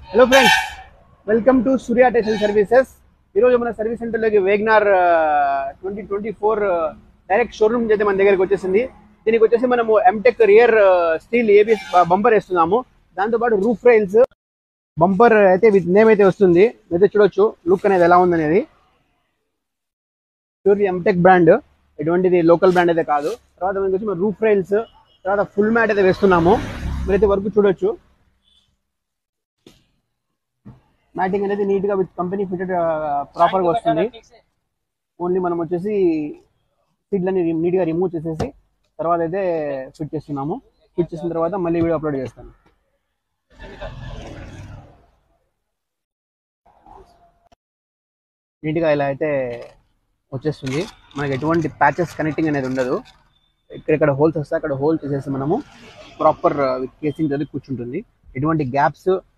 Hello friends, welcome to Surya textile services. ఈరోజు మన service సెంటర్లోకి వేగనార్ 2024 డైరెక్ట్ షోరూమ్ అయితే మన దగ్గరికి వచ్చేసింది. దీనికి వచ్చేసి మనము ఎంటెక్ రియర్ స్టీల్ ఏబిఎస్ బంపర్ వేస్తున్నాము. దాంతోపాటు రూఫ్ రైల్స్ బంపర్ అయితే విత్ నేమ్ అయితే వస్తుంది. అయితే చూడొచ్చు లుక్ అనేది ఎలా ఉందనేది. ప్యూర్లీ ఎంటెక్ బ్రాండ్, ఎటువంటిది లోకల్ బ్రాండ్ అయితే కాదు. తర్వాత మనకి వచ్చి రూఫ్ రైల్స్, తర్వాత ఫుల్ మ్యాట్ అయితే వేస్తున్నాము. మీరైతే వర్క్ చూడొచ్చు. మ్యాటింగ్ అనేది నీట్ గా విత్ కంపెనీ ఫిటెడ్ ప్రాపర్ గా వస్తుంది. ఓన్లీ మనం వచ్చేసి సీడ్లని నీట్ గా రిమూవ్ చేసేసి తర్వాత అయితే ఫిట్ చేస్తున్నాము. ఫిట్ చేసిన తర్వాత మళ్ళీ వీడియో అప్లోడ్ చేస్తాను. నీట్ గా ఇలా అయితే వచ్చేస్తుంది. మనకి ఎటువంటి ప్యాచెస్ కనెక్టింగ్ అనేది ఉండదు. ఇక్కడ హోల్స్ వస్తాయి, అక్కడ హోల్ చేసేసి మనము ప్రాపర్ కేసింగ్ అది కూర్చుంటుంది. ఎటువంటి గ్యాప్స్